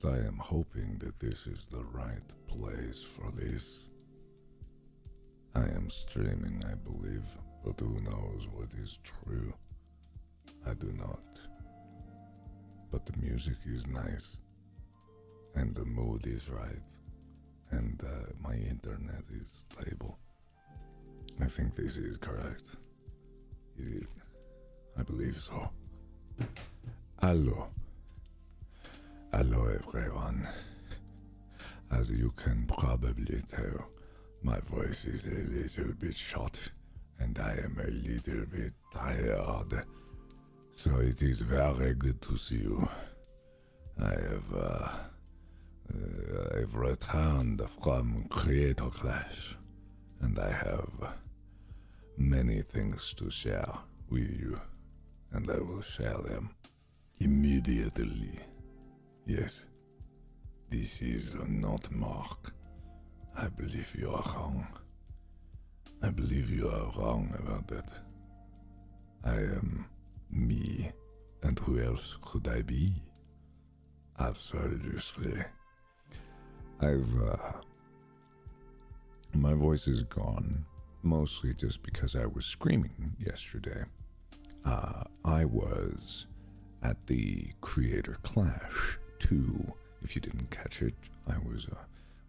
I am hoping that this is the right place for this. I am streaming, I believe, but who knows what is true? I do not. But the music is nice, and the mood is right, and my internet is stable. I think this is correct. I believe so. Hello. Hello everyone. As you can probably tell, my voice is a little bit short and I am a little bit tired. So it is very good to see you. I've returned from Creator Clash and I have many things to share with you, and I will share them immediately. Yes, this is not Mark. I believe you are wrong. I believe you are wrong about that. I am me, and who else could I be? Absolutely. My voice is gone, mostly just because I was screaming yesterday. I was at the Creator Clash 2. If you didn't catch it, I was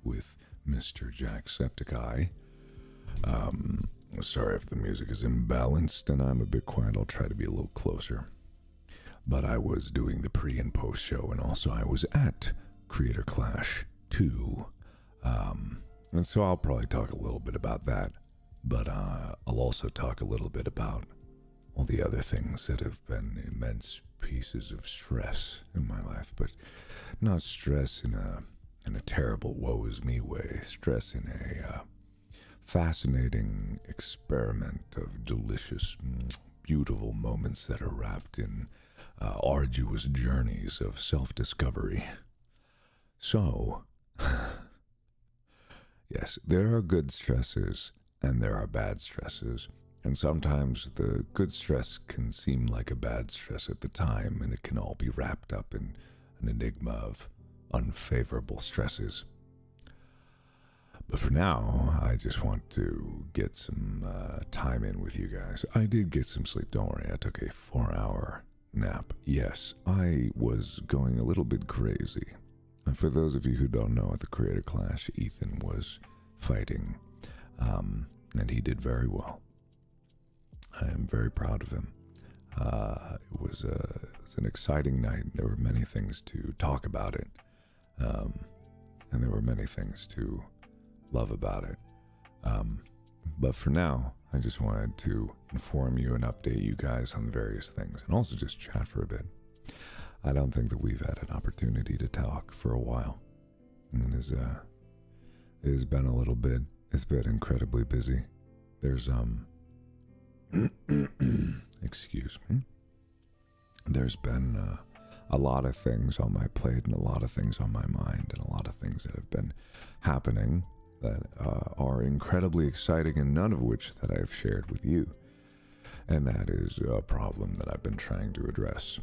with Mr. Jacksepticeye. Sorry if the music is imbalanced and I'm a bit quiet. I'll try to be a little closer. But I was doing the pre and post show, and also I was at Creator Clash 2. And so I'll probably talk a little bit about that. But I'll also talk a little bit about all the other things that have been immense pieces of stress in my life, but not stress in a terrible woe is me way. Stress in a fascinating experiment of delicious, beautiful moments that are wrapped in arduous journeys of self-discovery. So, yes, there are good stresses and there are bad stresses. And sometimes the good stress can seem like a bad stress at the time, and it can all be wrapped up in an enigma of unfavorable stresses. But for now, I just want to get some time in with you guys. I did get some sleep, don't worry. I took a 4-hour nap. Yes, I was going a little bit crazy. And for those of you who don't know, at the Creator Clash, Ethan was fighting, and he did very well. I am very proud of him. It was an exciting night. There were many things to talk about it, and there were many things to love about it. But for now, I just wanted to inform you and update you guys on the various things, and also just chat for a bit. I don't think that we've had an opportunity to talk for a while. And it has been a little bit. It's been incredibly busy. There's excuse me. There's been a lot of things on my plate and a lot of things on my mind and a lot of things that have been happening that are incredibly exciting, and none of which that I've shared with you. And that is a problem that I've been trying to address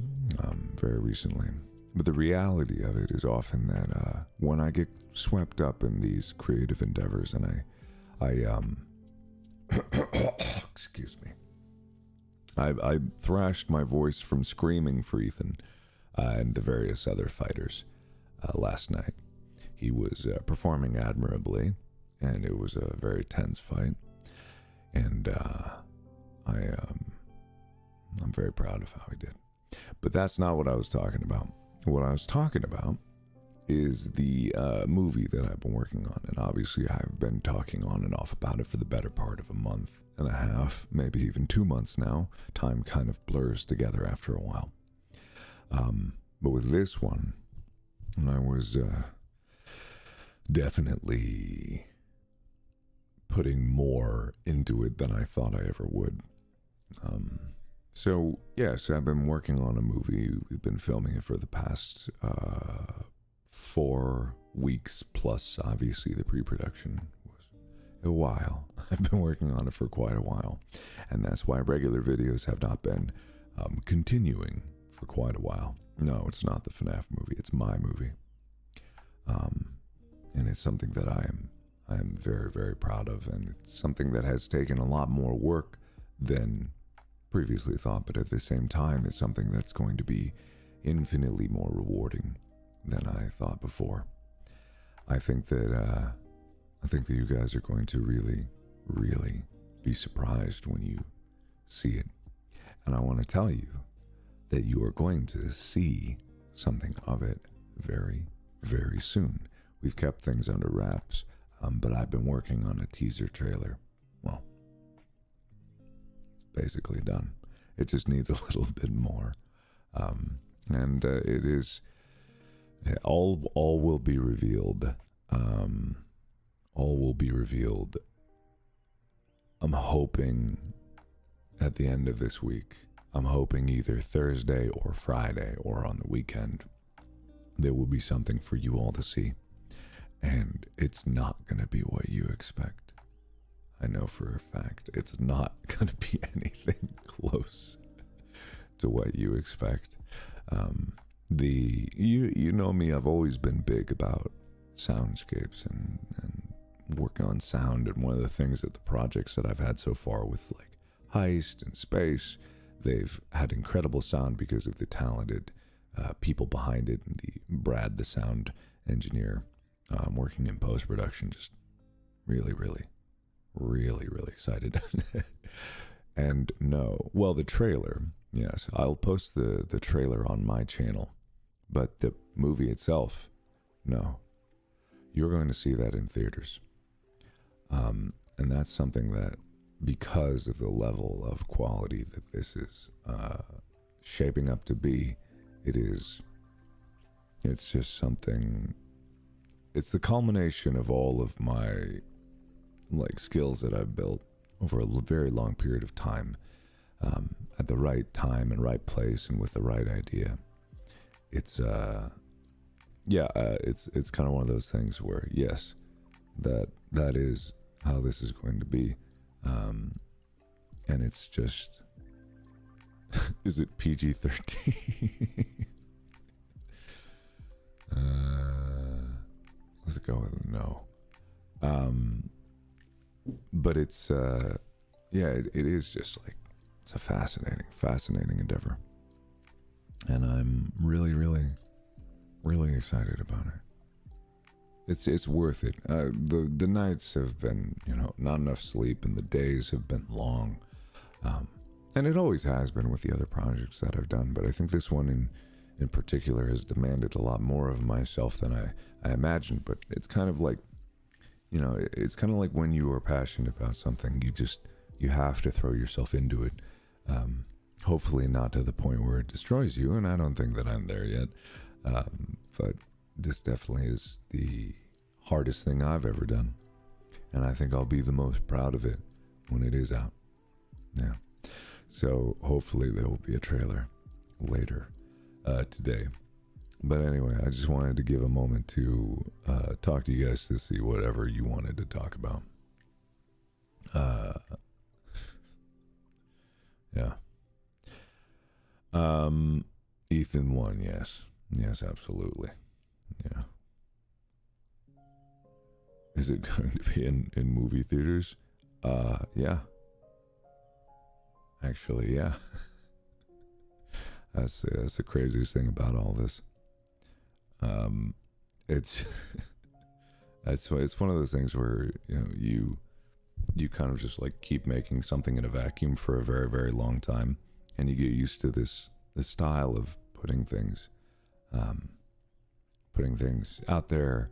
very recently. But the reality of it is often that when I get swept up in these creative endeavors and I excuse me. I thrashed my voice from screaming for Ethan and the various other fighters last night. He was performing admirably, and it was a very tense fight. And I'm very proud of how he did. But that's not what I was talking about. What I was talking about is the movie that I've been working on. And obviously I've been talking on and off about it for the better part of a month and a half, maybe even 2 months now. Time kind of blurs together after a while. But with this one, I was definitely putting more into it than I thought I ever would. So yes, I've been working on a movie. We've been filming it for the past 4 weeks, plus obviously the pre-production was a while. I've been working on it for quite a while, and that's why regular videos have not been continuing for quite a while. No, it's not the FNAF movie, it's my movie. And it's something that I'm very, very proud of, and it's something that has taken a lot more work than previously thought, but at the same time, it's something that's going to be infinitely more rewarding than I thought before. I think that you guys are going to really, really be surprised when you see it. And I want to tell you that you are going to see something of it very, very soon. We've kept things under wraps, but I've been working on a teaser trailer. Well, it's basically done. It just needs a little bit more. And it is, all will be revealed. All will be revealed. I'm hoping at the end of this week. I'm hoping either Thursday or Friday or on the weekend, there will be something for you all to see. And it's not going to be what you expect. I know for a fact it's not going to be anything close to what you expect. You know me, I've always been big about soundscapes and working on sound. And one of the things that the projects that I've had so far with like Heist and Space, they've had incredible sound because of the talented people behind it, and Brad, the sound engineer, working in post-production. Just really, really, really, really excited. And no, well, the trailer, yes, I'll post the trailer on my channel, but the movie itself, no. You're going to see that in theaters. And that's something that, because of the level of quality that this is shaping up to be, it's just something, it's the culmination of all of my like skills that I've built over a very long period of time, at the right time and right place and with the right idea. It's it's kind of one of those things where, yes, that is how this is going to be. And it's just, is it PG-13? Let's go with no. But it's, it is just like, it's a fascinating endeavor. And I'm really, really, really excited about it. It's worth it. The nights have been, not enough sleep, and the days have been long. And it always has been with the other projects that I've done, but I think this one in particular has demanded a lot more of myself than I imagined. But it's kind of like, it's kind of like when you are passionate about something, you have to throw yourself into it. Hopefully not to the point where it destroys you, and I don't think that I'm there yet. But this definitely is the hardest thing I've ever done, and I think I'll be the most proud of it when it is out. Yeah. So hopefully there will be a trailer later today. But anyway, I just wanted to give a moment to talk to you guys to see whatever you wanted to talk about. Yeah. Ethan 1, yes. Yes, absolutely. Yeah. Is it going to be in movie theaters? Yeah. Actually, yeah. That's the craziest thing about all this. It's it's one of those things where you kind of just like keep making something in a vacuum for a very, very long time, and you get used to this style of putting things out there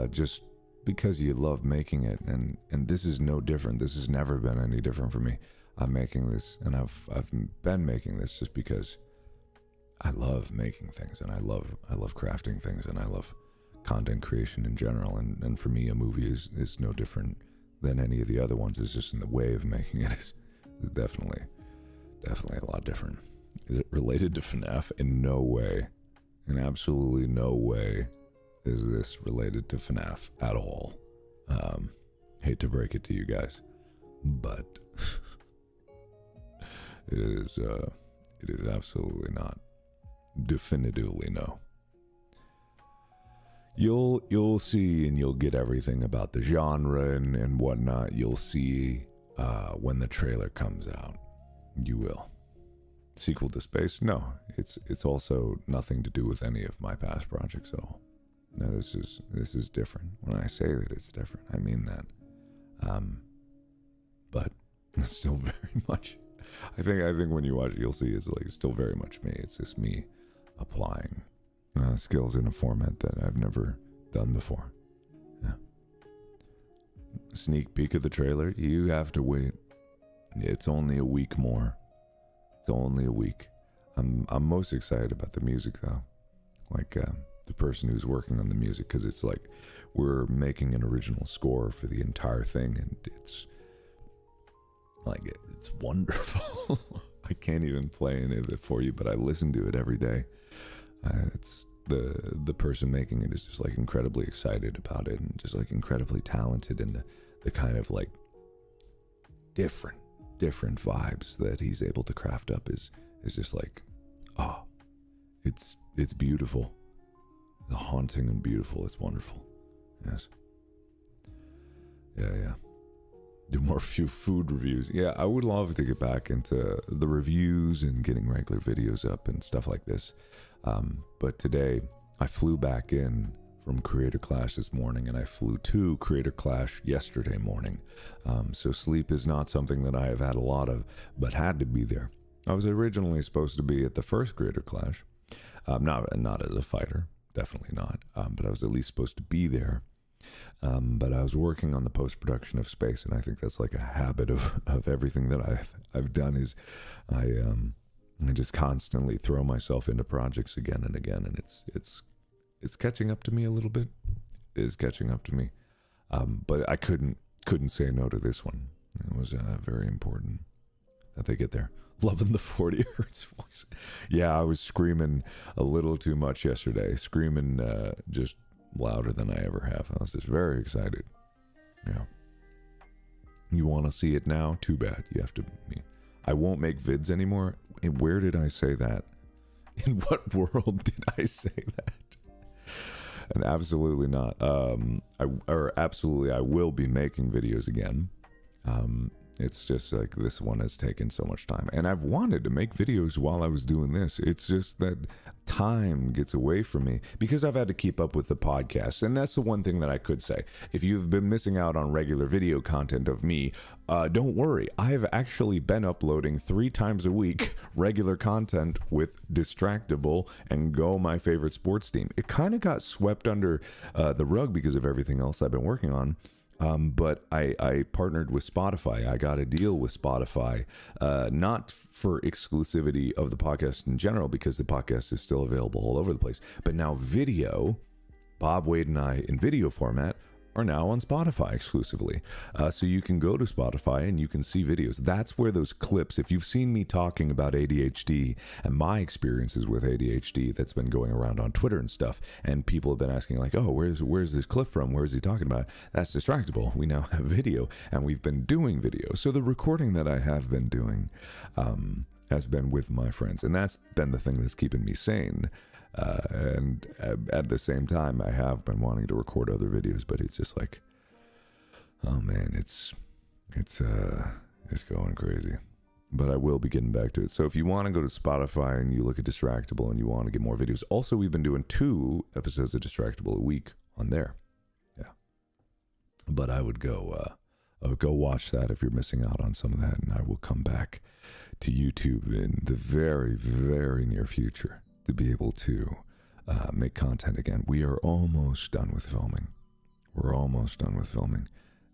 just because you love making it, and this is no different. This has never been any different for me. I'm making this, and I've been making this just because I love making things, and I love crafting things, and I love content creation in general. And for me, a movie is no different than any of the other ones. It's just in the way of making it is definitely a lot different. Is it related to FNAF? In no way, in absolutely no way, is this related to FNAF at all. Hate to break it to you guys, but it is absolutely not. Definitively no. you'll see, and you'll get everything about the genre and whatnot. You'll see when the trailer comes out. You will. Sequel to Space? No, it's also nothing to do with any of my past projects at all. No, this is different. When I say that it's different, I mean that. But it's still very much. I think when you watch it, you'll see it's like still very much me. It's just me applying skills in a format that I've never done before. Yeah. Sneak peek of the trailer. You have to wait. It's only a week more. It's only a week. I'm most excited about the music though. Like the person who's working on the music, because it's like we're making an original score for the entire thing, and it's like it's wonderful. I can't even play any of it for you, but I listen to it every day. It's the person making it is just like incredibly excited about it, and just like incredibly talented in the kind of like different vibes that he's able to craft up is just like, oh, it's beautiful. It's haunting and beautiful. It's wonderful. Yes. Yeah. Do more few food reviews. Yeah, I would love to get back into the reviews and getting regular videos up and stuff like this. But today I flew back in from Creator Clash this morning, and I flew to Creator Clash yesterday morning. So sleep is not something that I have had a lot of, but had to be there. I was originally supposed to be at the first Creator Clash, not as a fighter, definitely not, but I was at least supposed to be there. But I was working on the post-production of Space, and I think that's like a habit of everything that I've done is I just constantly throw myself into projects again and again, and it's catching up to me a little bit. It is catching up to me. But I couldn't say no to this one. It was very important that they get there. Loving the 40 hertz voice. Yeah, I was screaming a little too much yesterday. Screaming just louder than I ever have. I was just very excited. Yeah. You want to see it now? Too bad. You have to. I won't make vids anymore. Where did I say that? In what world did I say that? And absolutely not. Absolutely, I will be making videos again. It's just like this one has taken so much time, and I've wanted to make videos while I was doing this. It's just that time gets away from me because I've had to keep up with the podcast, and that's the one thing that I could say. If you've been missing out on regular video content of me, don't worry. I've actually been uploading 3 times a week regular content with Distractable and Go, my favorite sports team. It kind of got swept under the rug because of everything else I've been working on. But I partnered with Spotify. I got a deal with Spotify, not for exclusivity of the podcast in general, because the podcast is still available all over the place. But now video, Bob Wade and I in video format, are now on Spotify exclusively. So you can go to Spotify and you can see videos. That's where those clips, if you've seen me talking about ADHD and my experiences with ADHD that's been going around on Twitter and stuff, and people have been asking like, oh, where's this clip from? Where's he talking about? That's Distractable. We now have video, and we've been doing video. So the recording that I have been doing has been with my friends, and that's been the thing that's keeping me sane. And at the same time, I have been wanting to record other videos, but it's just like, oh man, it's going crazy. But I will be getting back to it. So if you want to go to Spotify and you look at Distractable and you want to get more videos, also we've been doing 2 episodes of Distractable a week on there. Yeah. But I would go watch that if you're missing out on some of that, and I will come back to YouTube in the very, very near future to be able to make content again. We are almost done with filming. We're almost done with filming.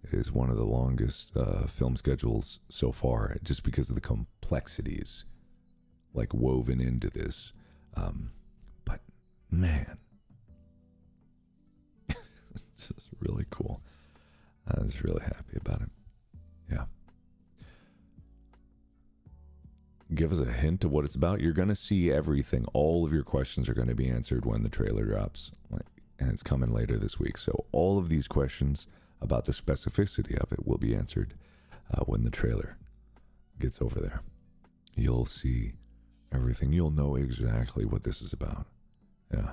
It is one of the longest film schedules so far, just because of the complexities like woven into this. But man, this is really cool. I was really happy about it. Yeah. Give us a hint of what it's about. You're going to see everything. All of your questions are going to be answered when the trailer drops, and it's coming later this week. So all of these questions about the specificity of it will be answered when the trailer gets over there. You'll see everything. You'll know exactly what this is about. Yeah.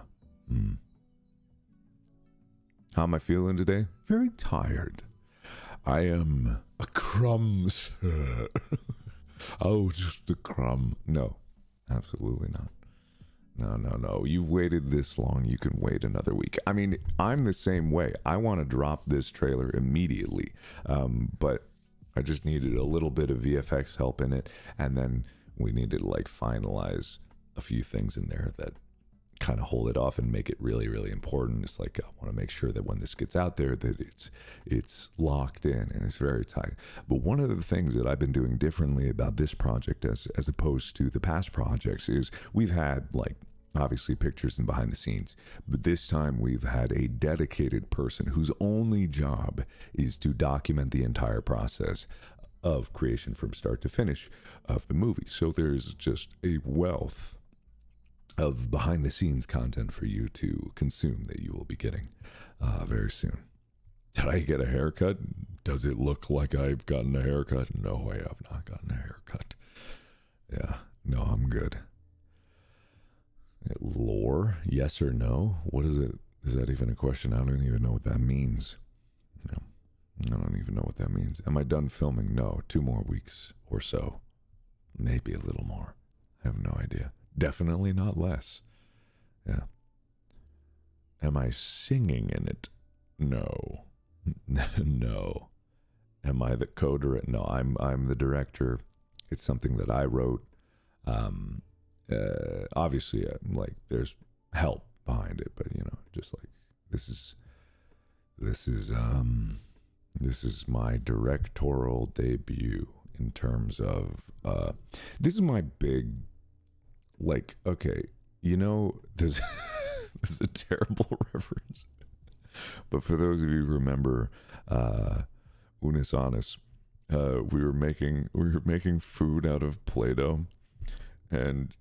How am I feeling today? Very tired. I am a crumb, sir. Oh, just a crumb. No, absolutely not. No. You've waited this long. You can wait another week. I mean, I'm the same way. I want to drop this trailer immediately. But I just needed a little bit of VFX help in it. And then we needed to like finalize a few things in there that kind of hold it off and make it really, really important. It's like I want to make sure that when this gets out there that it's locked in and it's very tight. But one of the things that I've been doing differently about this project as opposed to the past projects is we've had like obviously pictures and behind the scenes, but this time we've had a dedicated person whose only job is to document the entire process of creation from start to finish of the movie. So there's just a wealth of behind the scenes content for you to consume that you will be getting very soon. Did I get a haircut? Does it look like I've gotten a haircut? No, I have not gotten a haircut. Yeah, no, I'm good. Lore, yes or no? What is it? Is that even a question? I don't even know what that means. No, I don't even know what that means. Am I done filming? No, 2 more weeks or so. Maybe a little more. I have no idea. Definitely not less. Yeah. Am I singing in it? No. No. Am I the coder? No, I'm the director. It's something that I wrote. Obviously, like there's help behind it, but you know, just like this is my directorial debut in terms of this is my big. Like, okay, you know, there's this is a terrible reference, but for those of you who remember Unus Annus, we were making food out of Play-Doh, and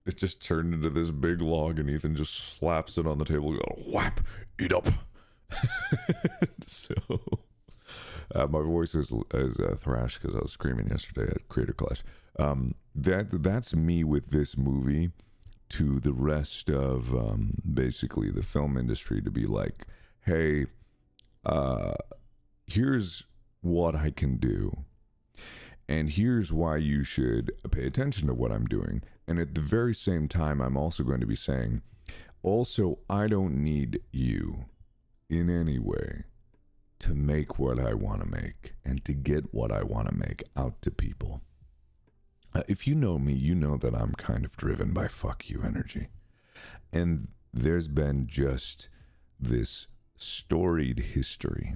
it just turned into this big log, and Ethan just slaps it on the table and goes, whap, eat up. So my voice is thrashed because I was screaming yesterday at Creator Clash. That's me with this movie to the rest of basically the film industry to be like, hey, here's what I can do, and here's why you should pay attention to what I'm doing. And at the very same time, I'm also going to be saying, also, I don't need you in any way to make what I want to make and to get what I want to make out to people. If you know me, you know that I'm kind of driven by fuck you energy. And there's been just this storied history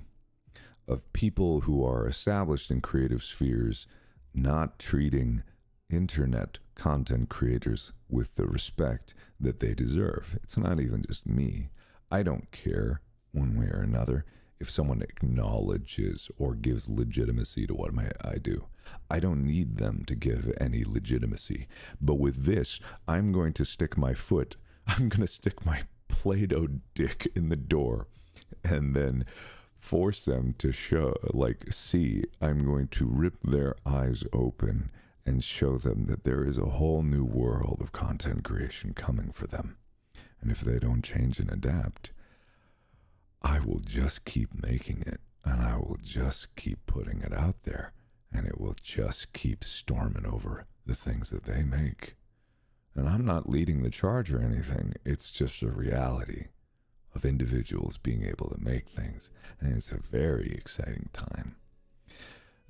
of people who are established in creative spheres not treating internet content creators with the respect that they deserve. It's not even just me. I don't care one way or another if someone acknowledges or gives legitimacy to what I do. I don't need them to give any legitimacy. But with this, I'm going to stick my Play-Doh dick in the door and then force them to see. I'm going to rip their eyes open and show them that there is a whole new world of content creation coming for them. And if they don't change and adapt, I will just keep making it, and I will just keep putting it out there, and it will just keep storming over the things that they make. And I'm not leading the charge or anything. It's just a reality of individuals being able to make things, and it's a very exciting time.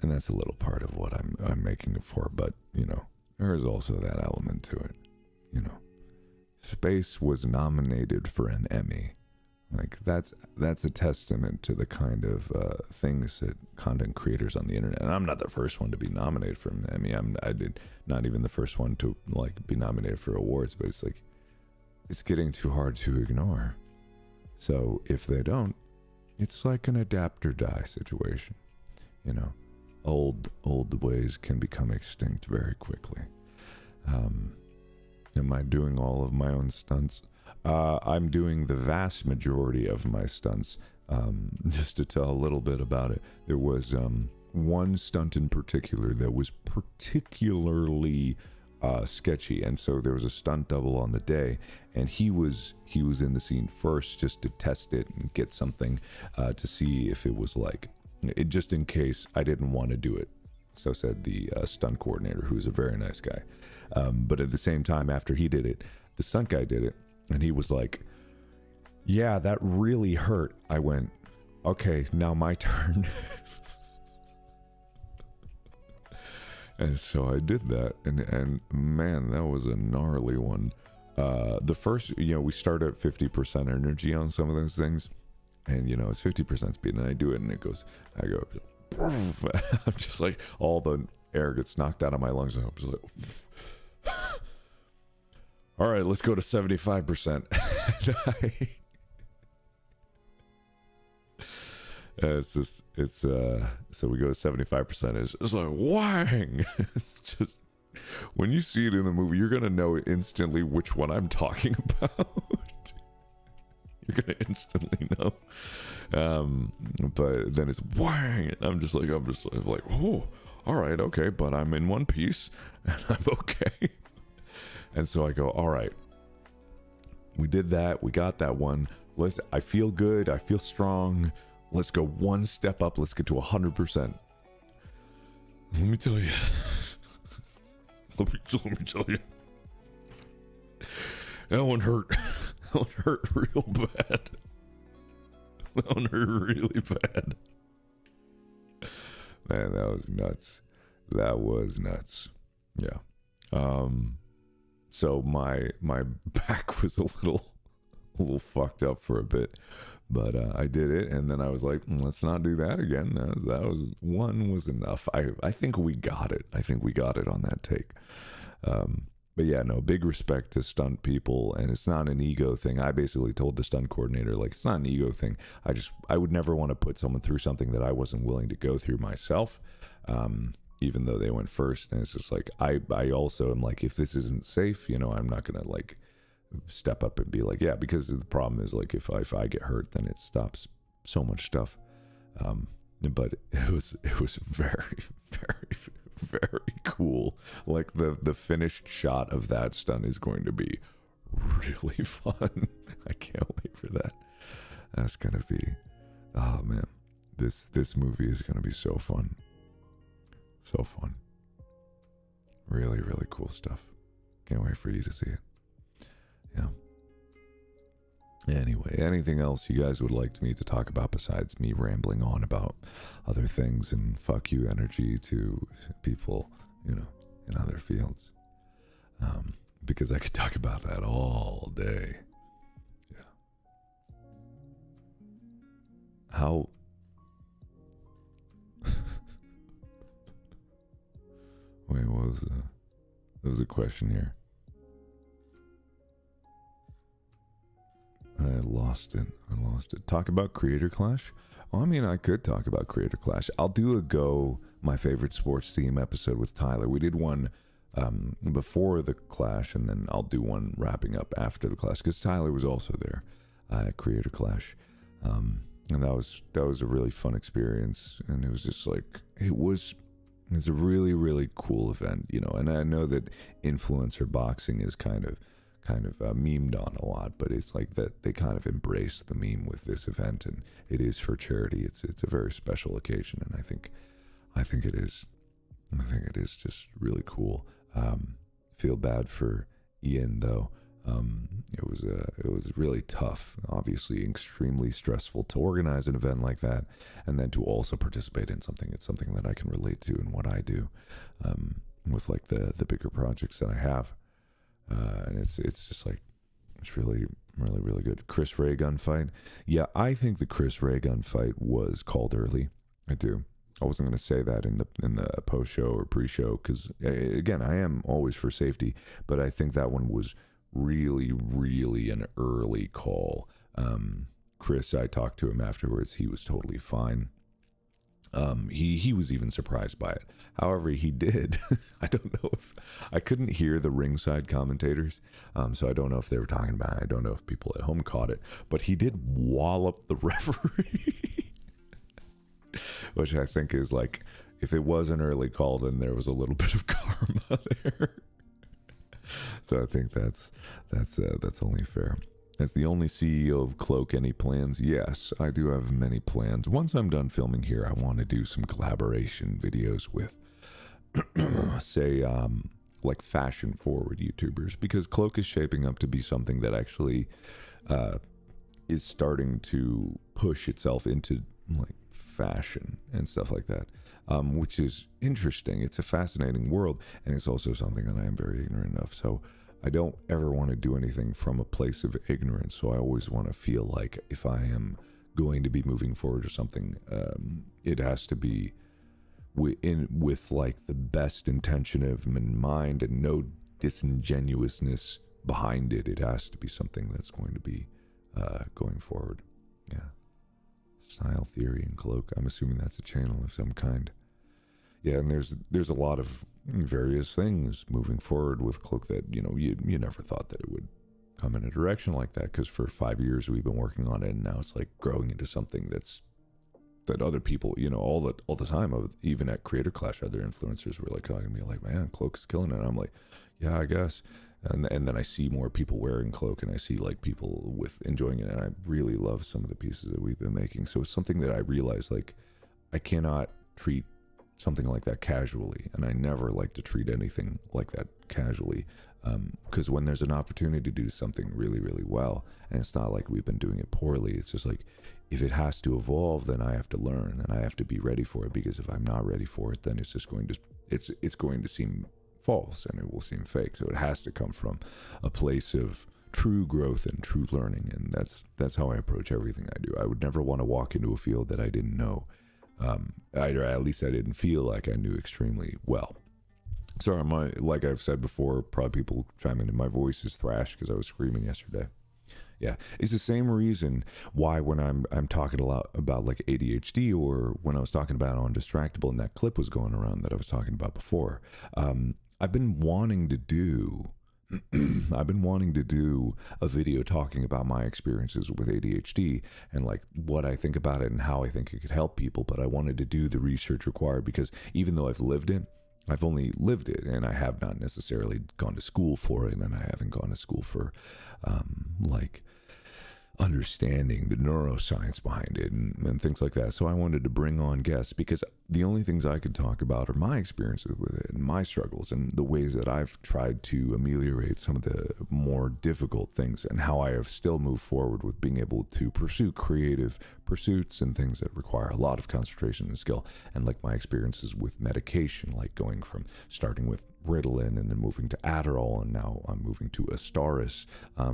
And that's a little part of what I'm making it for, but, you know, there is also that element to it. You know, Space was nominated for an Emmy. Like, that's a testament to the kind of things that content creators on the internet, and I'm not the first one to be nominated for an Emmy. I did not even the first one to, like, be nominated for awards, but it's like, it's getting too hard to ignore. So if they don't, it's like an adapt or die situation, you know. Old ways can become extinct very quickly. Am I doing all of my own stunts? I'm doing the vast majority of my stunts. Just to tell a little bit about it, there was one stunt in particular that was particularly sketchy. And so there was a stunt double on the day, and he was in the scene first just to test it and get something to see if it was like it, just in case I didn't want to do it. So said the stunt coordinator, who's a very nice guy. But at the same time, after he did it, the stunt guy did it, and he was like, yeah, that really hurt. I went, okay, now my turn. And so I did that, and man, that was a gnarly one. The first, we start at 50% energy on some of those things, and it's 50% speed, and I do it, and it goes, I go, I'm just like, all the air gets knocked out of my lungs, and I'm just like, all right, let's go to 75%. So we go to 75%. It's like whang. It's just, when you see it in the movie, you're gonna know instantly which one I'm talking about. You're gonna instantly know. But then it's whang, and I'm just like, oh, all right, okay, but I'm in one piece, and I'm okay. And so I go, all right, we did that, we got that one. I feel good, I feel strong. Let's go one step up. Let's get to 100%. Let me tell you. Let me tell you. That one hurt. That one hurt real bad. That one hurt really bad. Man, that was nuts. That was nuts. Yeah. So my back was a little fucked up for a bit. But I did it, and then I was like, let's not do that again. That was one was enough. I think we got it. I think we got it on that take. But yeah, no, big respect to stunt people, and it's not an ego thing. I basically told the stunt coordinator, like, it's not an ego thing. I would never want to put someone through something that I wasn't willing to go through myself, even though they went first. And it's just like, I also am like, if this isn't safe, I'm not going to like step up and be like, yeah, because the problem is like if I get hurt, then it stops so much stuff. But it was very, very, very cool. Like the finished shot of that stunt is going to be really fun. I can't wait for that. That's gonna be, oh man, this movie is gonna be so fun. So fun. Really, really cool stuff. Can't wait for you to see it. Yeah. Anyway, anything else you guys would like me to talk about besides me rambling on about other things and fuck you energy to people, in other fields? Because I could talk about that all day. Yeah. How... Wait, what was there was a question here. I lost it. Talk about Creator Clash? Well, I mean, I could talk about Creator Clash. I'll do a Go, my favorite sports theme episode with Tyler. We did one before the Clash, and then I'll do one wrapping up after the Clash, because Tyler was also there at Creator Clash. And that was a really fun experience. And it was just like, it's a really, really cool event, and I know that influencer boxing is kind of memed on a lot, but it's like that they kind of embrace the meme with this event, and it is for charity. It's a very special occasion, and I think it is. I think it is just really cool. Feel bad for Ian though. It was really tough. Obviously, extremely stressful to organize an event like that, and then to also participate in something. It's something that I can relate to in what I do, with like the bigger projects that I have. And it's just like, it's really, really, really good. Chris Ray gunfight. Yeah, I think the Chris Ray gunfight was called early. I do. I wasn't going to say that in the post show or pre-show, because again, I am always for safety, but I think that one was really, really an early call. Chris, I talked to him afterwards. He was totally fine. He was even surprised by it. However, he did. I don't know if I couldn't hear the ringside commentators, so I don't know if they were talking about it. I don't know if people at home caught it, but he did wallop the referee, which I think is like, if it was an early call, then there was a little bit of karma there. So I think that's only fair. As the only CEO of Cloak, any plans? Yes, I do have many plans. Once I'm done filming here, I want to do some collaboration videos with, say, like fashion forward YouTubers, because Cloak is shaping up to be something that actually is starting to push itself into like fashion and stuff like that, which is interesting. It's a fascinating world, and it's also something that I am very ignorant of. So I don't ever want to do anything from a place of ignorance. So I always want to feel like if I am going to be moving forward or something, it has to be with like the best intention of in mind and no disingenuousness behind it. It has to be something that's going to be going forward. Yeah. Style Theory and Cloak. I'm assuming that's a channel of some kind. Yeah, and there's a lot of various things moving forward with Cloak that, you know, you never thought that it would come in a direction like that, because for 5 years we've been working on it, and now it's like growing into something that other people, you know, all the time, even at Creator Clash, other influencers were like talking to me like, man, Cloak is killing it. And I'm like, yeah, I guess. And then I see more people wearing Cloak, and I see like people with enjoying it, and I really love some of the pieces that we've been making. So it's something that I realize, like, I cannot treat something like that casually, and I never like to treat anything like that casually, because when there's an opportunity to do something really, really well, and it's not like we've been doing it poorly, it's just like, if it has to evolve, then I have to learn, and I have to be ready for it, because if I'm not ready for it, then it's just going to it's going to seem false, and it will seem fake. So it has to come from a place of true growth and true learning, and that's how I approach everything I do. I would never want to walk into a field that I didn't know, or at least I didn't feel like I knew extremely well. Sorry, like I've said before, probably people chime in, my voice is thrashed because I was screaming yesterday. Yeah, it's the same reason why when I'm talking a lot about like ADHD, or when I was talking about on Distractible and that clip was going around that I was talking about before, I've been wanting to do a video talking about my experiences with ADHD and like what I think about it and how I think it could help people. But I wanted to do the research required, because even though I've lived it, I've only lived it, and I have not necessarily gone to school for it, and I haven't gone to school for like understanding the neuroscience behind it and things like that. So I wanted to bring on guests, because the only things I could talk about are my experiences with it and my struggles and the ways that I've tried to ameliorate some of the more difficult things, and how I have still moved forward with being able to pursue creative pursuits and things that require a lot of concentration and skill. And like my experiences with medication, like going from starting with Ritalin and then moving to Adderall, and now I'm moving to Astaris,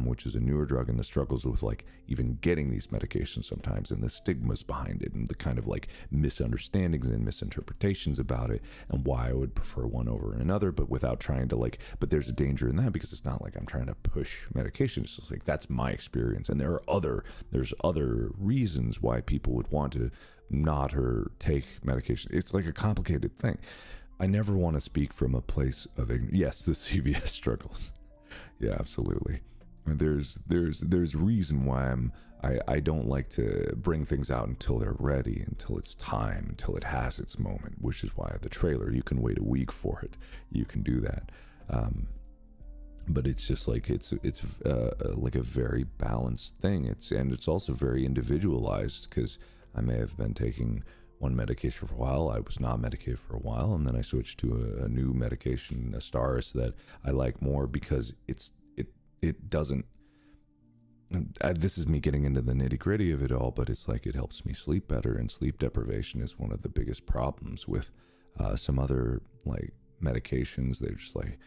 which is a newer drug, and the struggles with like even getting these medications sometimes, and the stigmas behind it, and the kind of like misunderstandings and misinterpretations about it, and why I would prefer one over another, but without trying to like, but there's a danger in that, because it's not like I'm trying to push medication. It's just like, that's my experience, and there's other reasons why people would want to not or take medication. It's like a complicated thing. I never want to speak from a place of yes, the CVS struggles. Yeah, absolutely. There's reason why I don't like to bring things out until they're ready, until it's time, until it has its moment, which is why the trailer, you can wait a week for it. You can do that. But it's just like, it's like a very balanced thing. It's also very individualized, because I may have been taking one medication for a while, I was not medicated for a while, and then I switched to a new medication, Astaris, that I like more, because it doesn't, this is me getting into the nitty gritty of it all, but it's like, it helps me sleep better, and sleep deprivation is one of the biggest problems with some other like medications. They're just like,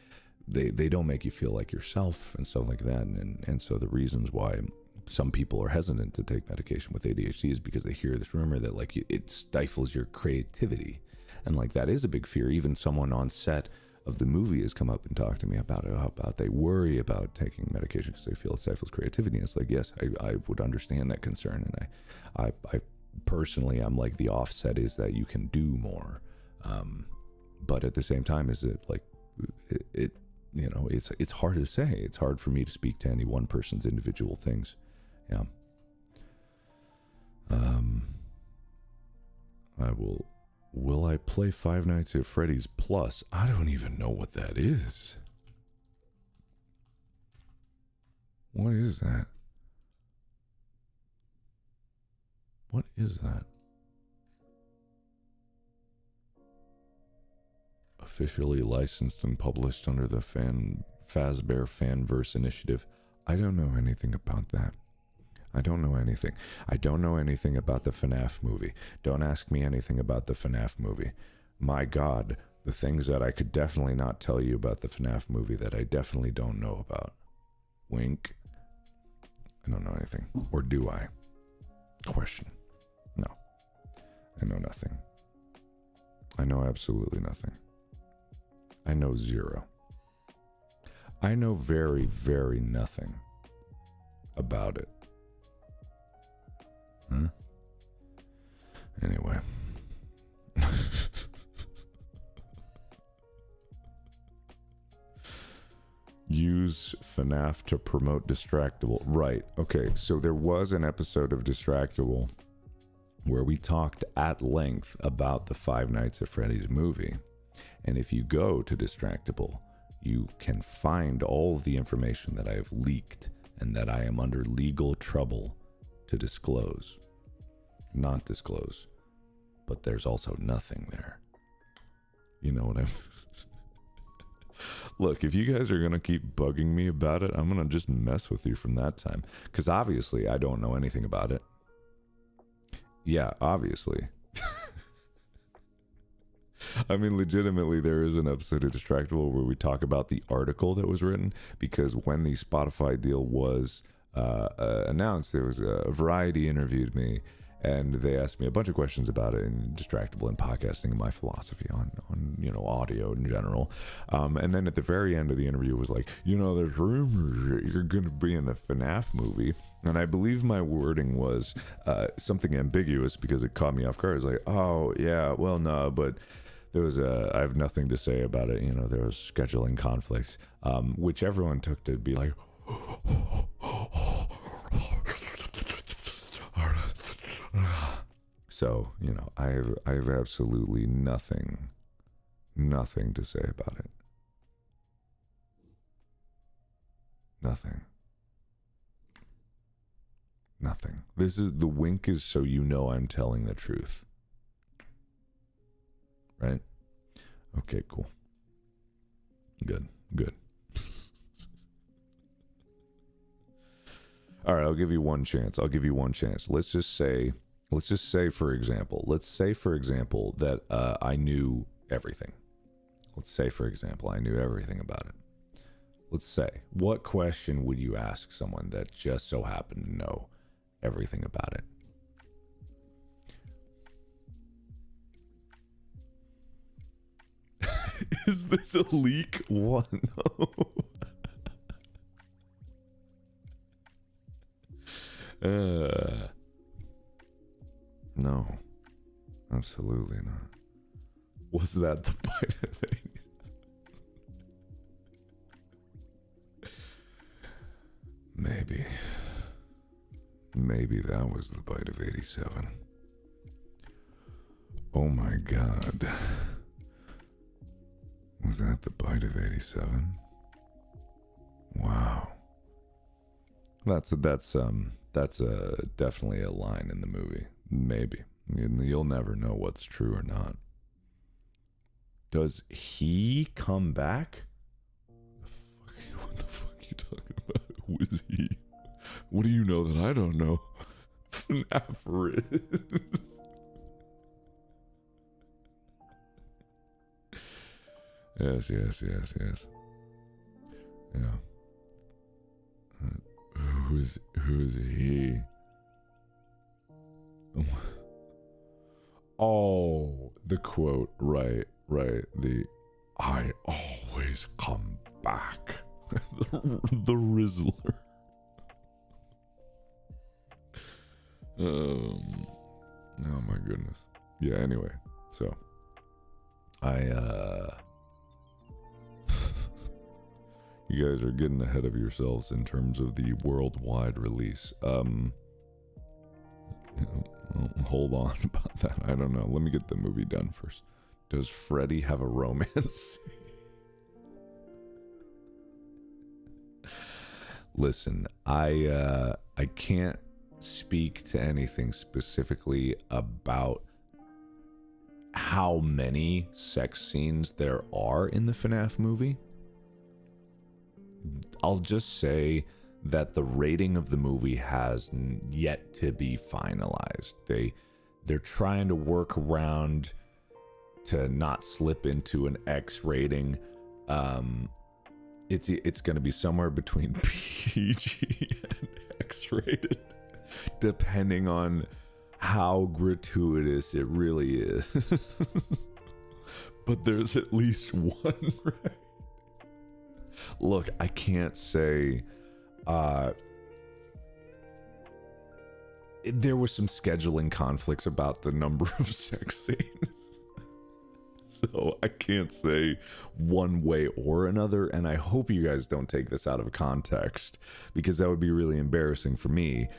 they don't make you feel like yourself and stuff like that, and so the reasons why some people are hesitant to take medication with ADHD is because they hear this rumor that like it stifles your creativity, and like that is a big fear. Even someone on set of the movie has come up and talked to me about it, about they worry about taking medication because they feel it stifles creativity. And it's like, yes, I would understand that concern, and I personally, I'm like, the offset is that you can do more, but at the same time, is it like it you know, it's hard to say. It's hard for me to speak to any one person's individual things. Yeah. Will I play Five Nights at Freddy's Plus? I don't even know what that is. What is that? What is that? Officially licensed and published under the Fazbear Fanverse Initiative. I don't know anything about that. I don't know anything. I don't know anything about the FNAF movie. Don't ask me anything about the FNAF movie. My God, the things that I could definitely not tell you about the FNAF movie that I definitely don't know about. Wink. I don't know anything. Or do I? Question. No. I know nothing. I know absolutely nothing. I know zero. I know very, very nothing about it. Huh? Anyway. Use FNAF to promote Distractable. Right. Okay. So there was an episode of Distractable where we talked at length about the Five Nights at Freddy's movie. And if you go to Distractable, you can find all of the information that I have leaked and that I am under legal trouble to disclose. Not disclose. But there's also nothing there. You know what I'm... Look, if you guys are going to keep bugging me about it, I'm going to just mess with you from that time. Because obviously, I don't know anything about it. Yeah, obviously. I mean, legitimately, there is an episode of Distractable where we talk about the article that was written. Because when the Spotify deal was announced, there was a Variety interviewed me. And they asked me a bunch of questions about it in Distractable and podcasting and my philosophy on you know, audio in general. And then at the very end of the interview was like, you know, there's rumors that you're going to be in the FNAF movie. And I believe my wording was something ambiguous because it caught me off guard. It was like, oh, yeah, well, no, but there was I have nothing to say about it. You know, there was scheduling conflicts, which everyone took to be like, so, you know, I have absolutely nothing to say about it. Nothing. This is, the wink is so you know I'm telling the truth. Right? Okay, cool. Good. All right, I'll give you one chance. Let's just say, for example, that I knew everything. Let's say, for example, I knew everything about it. Let's say, what question would you ask someone that just so happened to know everything about it? Is this a leak? What? No. No, absolutely not. Was that the bite of 87? Maybe that was the bite of 87. Oh my God. Was that the bite of 87? Wow. That's definitely a line in the movie. Maybe. You'll never know what's true or not. Does he come back? What the fuck are you talking about? Who is he? What do you know that I don't know? FNAF Riz. Yes. Yeah. Who's he? Oh, the quote, right. The I always come back. the Rizzler. Oh my goodness. Yeah, anyway. So you guys are getting ahead of yourselves in terms of the worldwide release. Hold on about that. I don't know. Let me get the movie done first. Does Freddy have a romance? listen, I can't speak to anything specifically about how many sex scenes there are in the FNAF movie. I'll just say that the rating of the movie has yet to be finalized. They're trying to work around to not slip into an X rating. It's going to be somewhere between PG and X rated, depending on how gratuitous it really is. But there's at least one, right? Look, I can't say there were some scheduling conflicts about the number of sex scenes. So I can't say one way or another, and I hope you guys don't take this out of context, because that would be really embarrassing for me,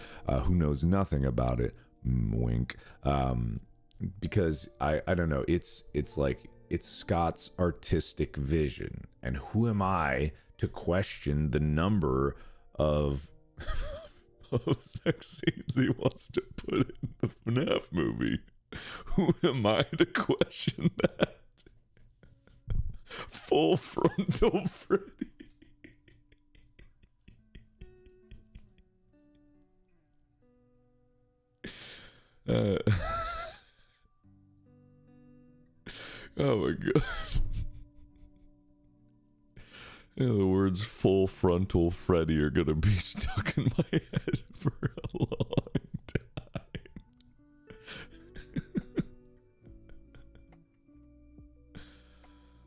who knows nothing about it. Wink. Because I don't know, it's like, it's Scott's artistic vision, and who am I to question the number of sex scenes he wants to put in the FNAF movie? Who am I to question that? Full frontal Freddy. Oh my god. Yeah, the words full frontal Freddy are gonna be stuck in my head for a long time.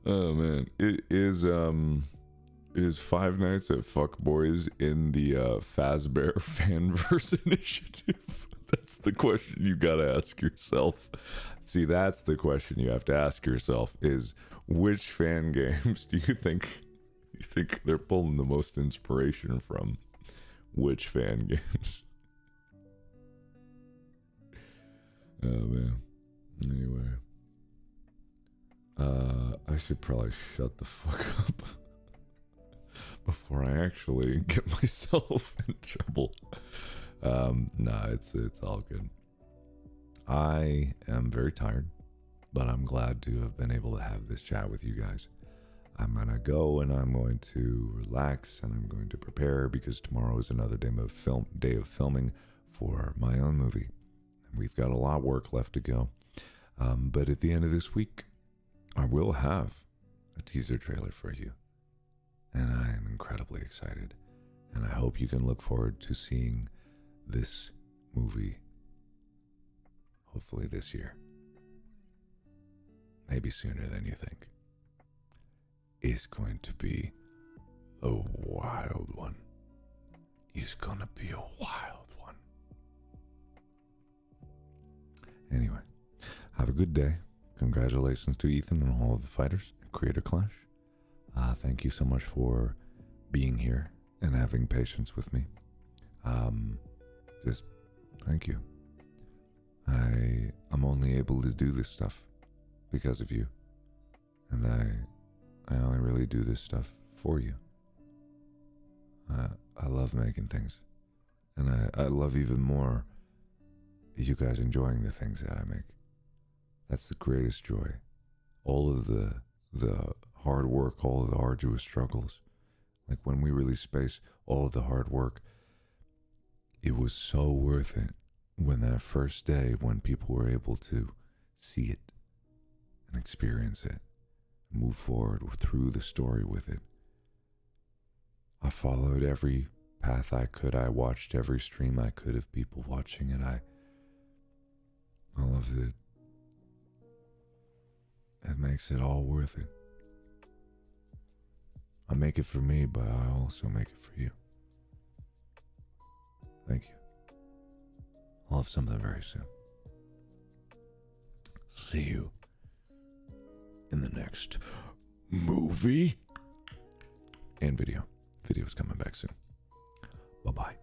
Oh man. It is Five Nights at Fuckboys in the Fazbear Fanverse initiative? That's the question you gotta ask yourself. See, that's the question you have to ask yourself, is which fan games do you think they're pulling the most inspiration from? Which fan games? Oh man. Anyway. I should probably shut the fuck up before I actually get myself in trouble. Nah, it's all good. I am very tired, but I'm glad to have been able to have this chat with you guys. I'm gonna go and I'm going to relax and I'm going to prepare, because tomorrow is another day of filming for my own movie. We've got a lot of work left to go. But at the end of this week, I will have a teaser trailer for you. And I am incredibly excited. And I hope you can look forward to seeing this movie, hopefully this year. Maybe sooner than you think. It's going to be a wild one. It's gonna be a wild one. Anyway, have a good day. Congratulations to Ethan and all of the fighters at Creator Clash. Thank you so much for being here and having patience with me. Just thank you. I'm only able to do this stuff because of you. And I only really do this stuff for you. I love making things. And I love even more you guys enjoying the things that I make. That's the greatest joy. All of the hard work, all of the arduous struggles. Like when we released Space, all of the hard work, it was so worth it when that first day, when people were able to see it and experience it, move forward through the story with it. I followed every path I could. I watched every stream I could of people watching it. I loved it. It makes it all worth it. I make it for me, but I also make it for you. Thank you. I'll have something very soon. See you in the next movie and video. Video's coming back soon. Bye-bye.